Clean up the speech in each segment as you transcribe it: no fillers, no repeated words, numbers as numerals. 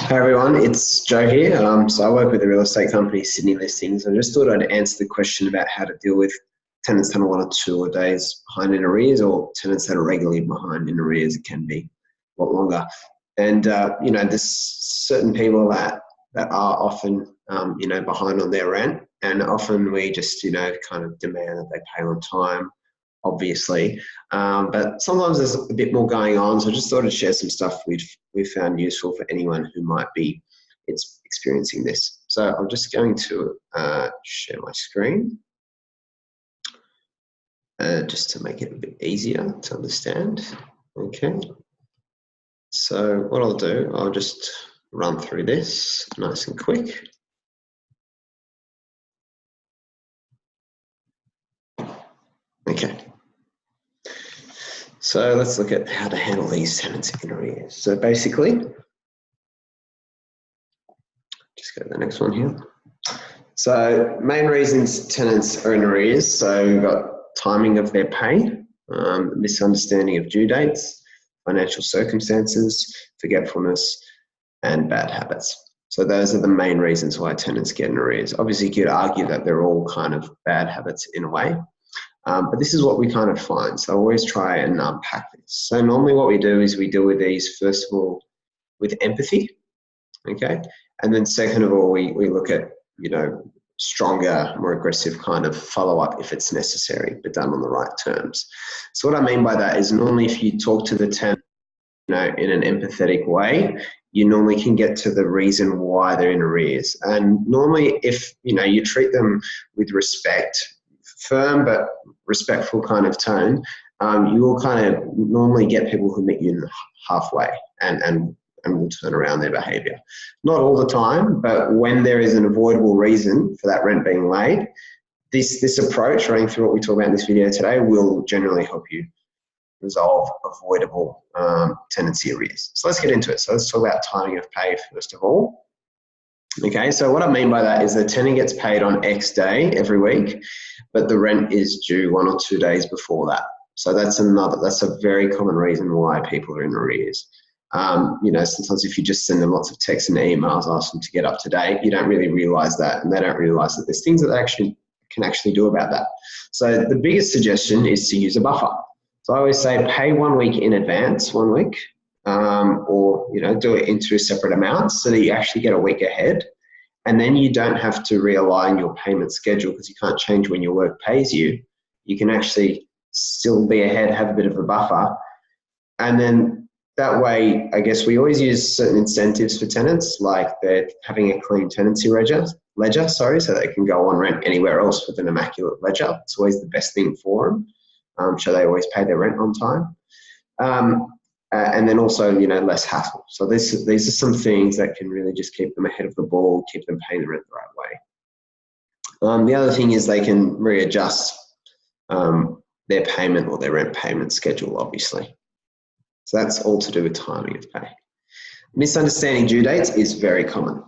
Hi everyone, it's Joe here. So I work with the real estate company Sydney Listings. I just thought I'd answer the question about how to deal with tenants that are 1 or 2 days behind in arrears, or tenants that are regularly behind in arrears. It can be a lot longer. And there's certain people that are often behind on their rent, and often we just kind of demand that they pay on time, obviously. But sometimes there's a bit more going on, so I just thought I'd share some stuff we've found useful for anyone who might be experiencing this. So I'm just going to share my screen just to make it a bit easier to understand. Okay. So what I'll do, I'll just run through this nice and quick. Okay. So let's look at how to handle these tenants in arrears. So basically, just go to the next one here. So main reasons tenants are in arrears. So we've got timing of their pay, misunderstanding of due dates, financial circumstances, forgetfulness, and bad habits. So those are the main reasons why tenants get in arrears. Obviously, you could argue that they're all kind of bad habits in a way. But this is what we kind of find. So I always try and unpack this. So normally what we do is we deal with these, first of all, with empathy, okay? And then second of all, we look at, stronger, more aggressive kind of follow-up if it's necessary, but done on the right terms. So what I mean by that is normally if you talk to the tenant, in an empathetic way, you normally can get to the reason why they're in arrears. And normally if, you treat them with respect, firm but respectful kind of tone, you will kind of normally get people who meet you halfway and will turn around their behaviour. Not all the time, but when there is an avoidable reason for that rent being late, this approach, running through what we talk about in this video today, will generally help you resolve avoidable tenancy arrears. So let's get into it. So let's talk about timing of pay first of all. Okay, so what I mean by that is the tenant gets paid on X day every week, but the rent is due 1 or 2 days before that. So that's a very common reason why people are in arrears. Sometimes if you just send them lots of texts and emails, ask them to get up to date, you don't really realise that, and they don't realise that there's things that they can actually do about that. So the biggest suggestion is to use a buffer. So I always say pay 1 week in advance, 1 week, or do it in 2 separate amounts so that you actually get a week ahead, and then you don't have to realign your payment schedule because you can't change when your work pays you. You can actually still be ahead, have a bit of a buffer, and then that way, I guess we always use certain incentives for tenants, like they're having a clean tenancy ledger, so they can go on rent anywhere else with an immaculate ledger. It's always the best thing for them. So they always pay their rent on time. And then also, less hassle. So these are some things that can really just keep them ahead of the ball, keep them paying the rent the right way. The other thing is they can readjust their payment or their rent payment schedule, obviously. So that's all to do with timing of pay. Misunderstanding due dates is very common.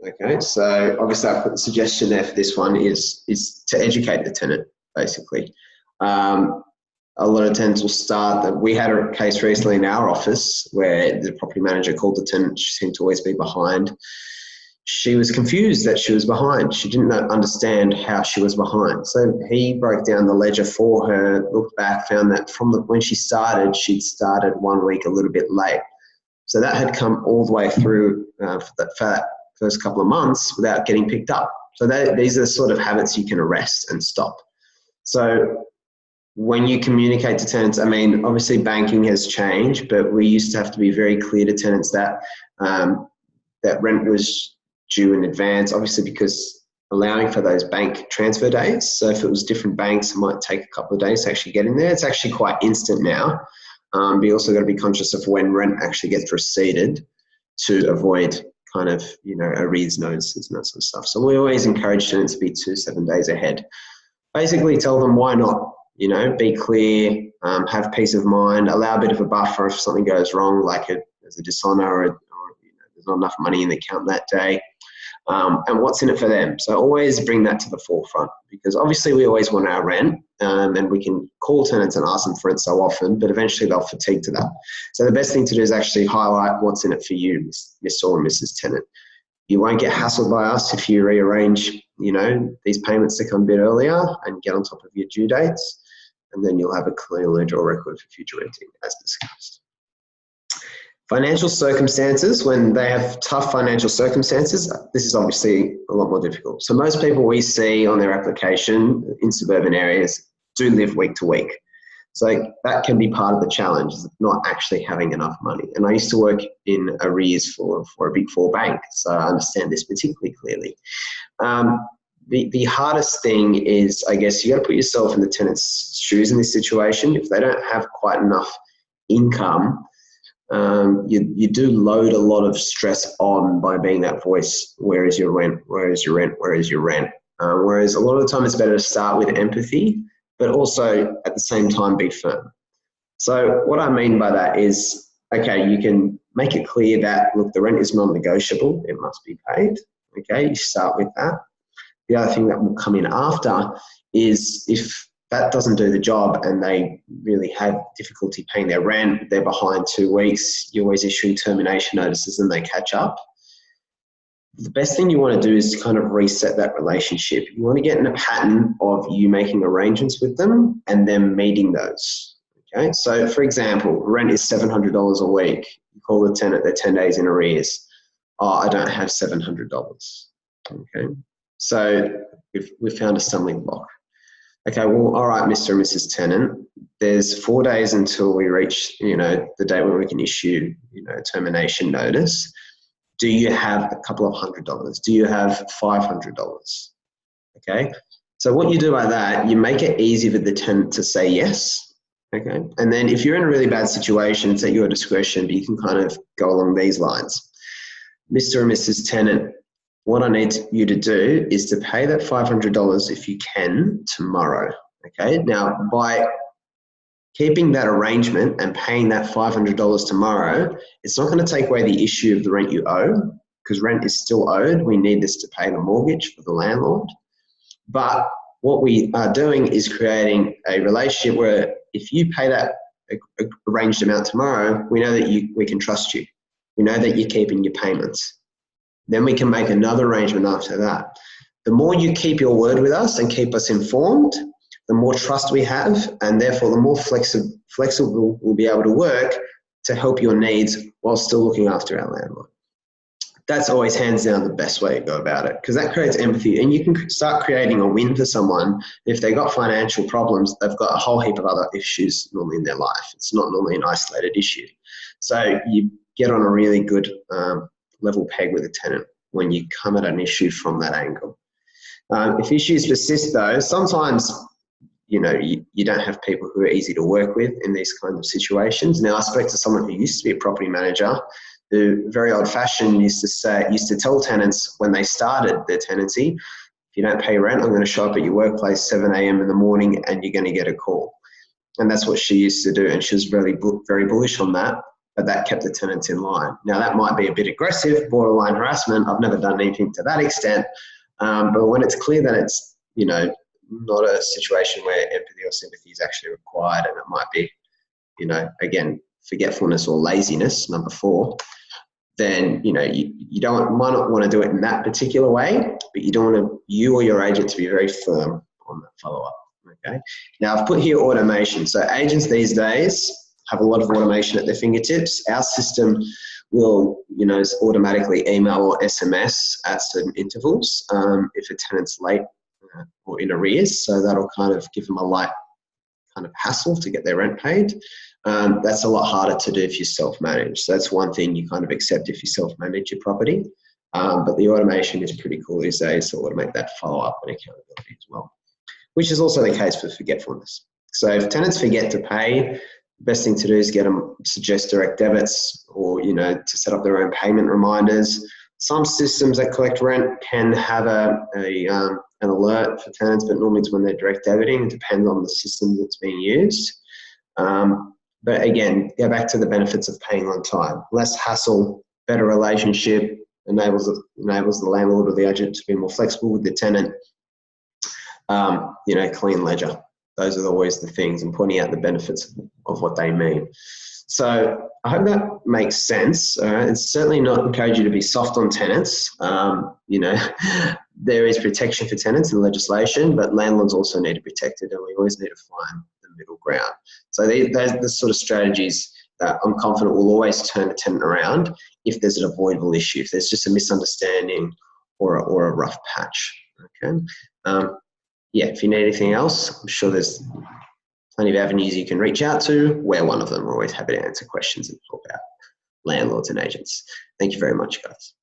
Okay, so obviously I put the suggestion there for this one is to educate the tenant, basically. A lot of tenants will start that. We had a case recently in our office where the property manager called the tenant. She seemed to always be behind. She was confused that she was behind. She didn't understand how she was behind. So he broke down the ledger for her, looked back, found that when she started, she'd started 1 week a little bit late. So that had come all the way through for that first couple of months without getting picked up. So these are the sort of habits you can arrest and stop. So when you communicate to tenants, obviously banking has changed, but we used to have to be very clear to tenants that that rent was due in advance, obviously because allowing for those bank transfer days. So if it was different banks, it might take a couple of days to actually get in there. It's actually quite instant now. But you also got to be conscious of when rent actually gets receipted to avoid kind of, arrears notices and that sort of stuff. So we always encourage tenants to be 7 days ahead. Basically tell them why not, be clear, have peace of mind, allow a bit of a buffer if something goes wrong, like there's a dishonor or there's not enough money in the account that day. and what's in it for them. So always bring that to the forefront, because obviously we always want our rent, and we can call tenants and ask them for it so often, but eventually they'll fatigue to that. So the best thing to do is actually highlight what's in it for you, Mr. or Mrs. Tenant. You won't get hassled by us if you rearrange, these payments to come a bit earlier and get on top of your due dates, and then you'll have a clean ledger record for future renting, as discussed. Financial circumstances, when they have tough financial circumstances, this is obviously a lot more difficult. So most people we see on their application in suburban areas do live week to week. So that can be part of the challenge, is not actually having enough money. And I used to work in arrears for a Big Four bank, so I understand this particularly clearly. The hardest thing is, I guess, you got to put yourself in the tenant's shoes in this situation. If they don't have quite enough income, you do load a lot of stress on by being that voice. Where is your rent? Where is your rent? Where is your rent? Whereas a lot of the time it's better to start with empathy, but also at the same time be firm. So what I mean by that is, okay, you can make it clear that, look, the rent is non-negotiable, it must be paid. Okay, you start with that. The other thing that will come in after is, if that doesn't do the job and they really have difficulty paying their rent, they're behind 2 weeks, you always issue termination notices and they catch up. The best thing you want to do is kind of reset that relationship. You want to get in a pattern of you making arrangements with them and them meeting those. Okay, so for example, rent is $700 a week. You call the tenant, they're 10 days in arrears. Oh, I don't have $700. Okay, so we've found a stumbling block. Okay, well, all right, Mr. and Mrs. Tenant, there's 4 days until we reach, the date when we can issue, a termination notice. Do you have a couple of $100? Do you have $500? Okay, so what you do by that, you make it easy for the tenant to say yes. Okay, and then if you're in a really bad situation, it's at your discretion, but you can kind of go along these lines. Mr. and Mrs. Tenant, what I need you to do is to pay that $500 if you can tomorrow. Okay, now by keeping that arrangement and paying that $500 tomorrow, it's not going to take away the issue of the rent you owe, because rent is still owed. We need this to pay the mortgage for the landlord. But what we are doing is creating a relationship where if you pay that arranged amount tomorrow, we know that we can trust you. We know that you're keeping your payments. Then we can make another arrangement after that. The more you keep your word with us and keep us informed, the more trust we have, and therefore the more flexible we'll be able to work to help your needs while still looking after our landlord. That's always hands down the best way to go about it, because that creates empathy, and you can start creating a win for someone. If they've got financial problems, they've got a whole heap of other issues normally in their life. It's not normally an isolated issue. So you get on a really good level peg with a tenant when you come at an issue from that angle. If issues persist though, sometimes you don't have people who are easy to work with in these kinds of situations. Now, I spoke to someone who used to be a property manager who, very old fashioned, used to tell tenants when they started their tenancy, if you don't pay rent, I'm going to show up at your workplace 7 a.m. in the morning and you're going to get a call. And that's what she used to do, and she was very bullish on that. But that kept the tenants in line. Now, that might be a bit aggressive, borderline harassment. I've never done anything to that extent. But when it's clear that it's, not a situation where empathy or sympathy is actually required, and it might be, again, forgetfulness or laziness, number 4, then, you might not want to do it in that particular way, but you don't want you or your agent to be very firm on that follow-up. Okay. Now, I've put here automation. So agents these days have a lot of automation at their fingertips. Our system will, automatically email or SMS at certain intervals if a tenant's late or in arrears. So that'll kind of give them a light kind of hassle to get their rent paid. That's a lot harder to do if you self-manage. So that's one thing you kind of accept if you self-manage your property. But the automation is pretty cool these days to automate that follow-up and accountability as well, which is also the case for forgetfulness. So if tenants forget to pay, the best thing to do is get them suggest direct debits or, to set up their own payment reminders. Some systems that collect rent can have an alert for tenants, but normally it's when they're direct debiting. It depends on the system that's being used. But again, go back to the benefits of paying on time. Less hassle, better relationship, enables the landlord or the agent to be more flexible with the tenant. Clean ledger. Those are always the things, and pointing out the benefits of what they mean. So I hope that makes sense. It's certainly not encourage you to be soft on tenants. There is protection for tenants in legislation, but landlords also need to be protected, and we always need to find the middle ground. So those are the sort of strategies that I'm confident will always turn a tenant around if there's an avoidable issue, if there's just a misunderstanding or a rough patch. Okay. If you need anything else, I'm sure there's plenty of avenues you can reach out to. We're one of them. We're always happy to answer questions and talk about landlords and agents. Thank you very much, guys.